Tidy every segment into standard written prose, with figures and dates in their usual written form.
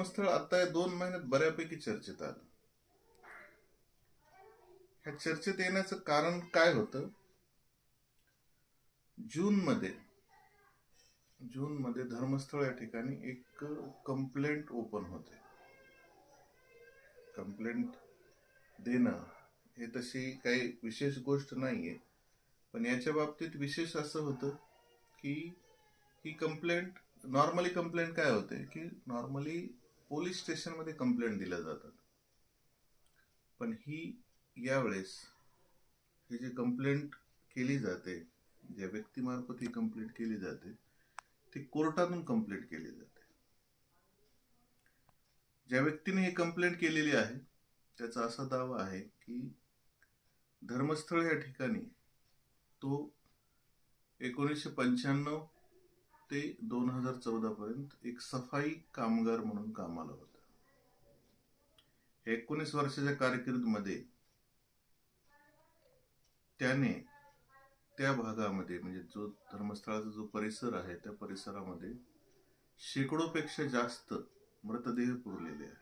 धर्मस्थळ आता या 2 महिन्यात बऱ्यापैकी चर्चेत आलं. ह्या चर्चेत येण्याचं कारण काय होतं? जूनमध्ये धर्मस्थळ या ठिकाणी एक कंप्लेंट ओपन होते. कंप्लेंट देणं हे तशी काही विशेष गोष्ट नाहीये, पण याच्या बाबतीत विशेष असं होतं की ही कंप्लेंट नॉर्मली कंप्लेंट काय होते की नॉर्मली पोलीस स्टेशनमध्ये कंप्लेंट दिल्या जातात, पण ही यावेळेस ही जी कंप्लेंट केली जाते, ज्या व्यक्तीमार्फत ही कंप्लेंट केली जाते ती कोर्टातून कंप्लेंट केली जाते. ज्या व्यक्तीने ही कंप्लेंट केलेली आहे त्याचा असा दावा आहे की धर्मस्थळ या ठिकाणी तो 1995 ते 2014 पर्यंत एक सफाई कामगार म्हणून कामाला होता. 19 वर्षाच्या कारकिर्दीमध्ये त्याने त्या भागामध्ये म्हणजे जो धर्मस्थळाचा जो परिसर आहे त्या परिसरामध्ये शेकडोपेक्षा जास्त मृतदेह पुरलेले आहेत,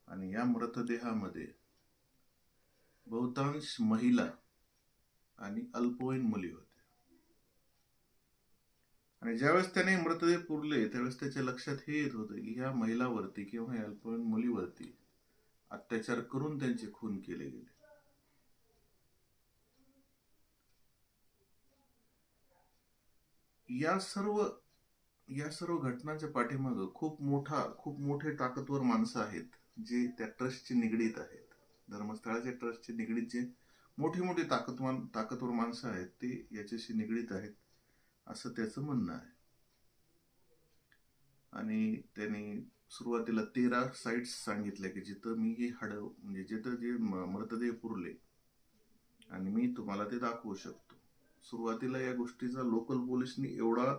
आणि या मृतदेहामध्ये बहुतांश महिला आणि अल्पवयीन मुली होत्या. आणि ज्यावेळेस त्याने मृतदेह पुरले त्यावेळेस त्याच्या लक्षात हे येत होतं की ह्या महिलावरती किंवा ह्या अल्पवयीन मुलीवरती अत्याचार करून त्यांचे खून केले गेले. या सर्व घटनांच्या पाठीमागे खूप मोठे ताकदवर माणसं आहेत जे त्या ट्रस्टशी निगडीत आहेत. धर्मस्थळाच्या ट्रस्टशी निगडीत जे मोठी ताकदवर माणसं आहेत ते याच्याशी निगडीत आहेत असं त्याचं म्हणणं आहे. आणि त्यांनी सुरुवातीला 13 साइट्स सांगितल्या की जिथं मी हे म्हणजे जिथं जे मृतदेह पुरले आणि मी तुम्हाला ते दाखवू शकतो. सुरुवातीला या गोष्टीचा लोकल पोलिसनी एवढा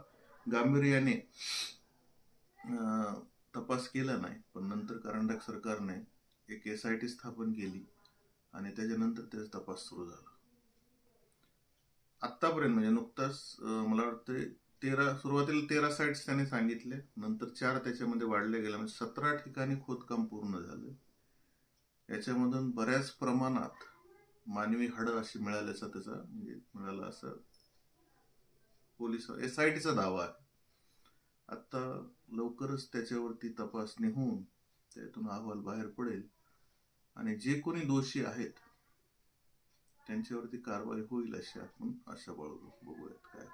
गांभीर्याने तपास केला नाही, पण नंतर कर्नाटक सरकारने एक SIT स्थापन केली आणि त्याच्यानंतर त्याचा तपास सुरू झाला. आतापर्यंत म्हणजे नुकताच मला वाटतं सुरुवातीला 13 साइट्स त्याने सांगितले, नंतर 4 त्याच्यामध्ये वाढले गेले, म्हणजे 17 ठिकाणी खोदकाम पूर्ण झालं. याच्यामधून बऱ्याच प्रमाणात मानवी हाडं अशी मिळाल्याचा त्याचा म्हणजे मिळाला असं पोलीस SITचा दावा आहे. आता लवकरच त्याच्यावरती तपासणी होऊन त्यातून अहवाल बाहेर पडेल आणि जे कोणी दोषी आहेत त्यांच्यावरती कारवाई होईल अशी आपण आशा बाळगूयात. काय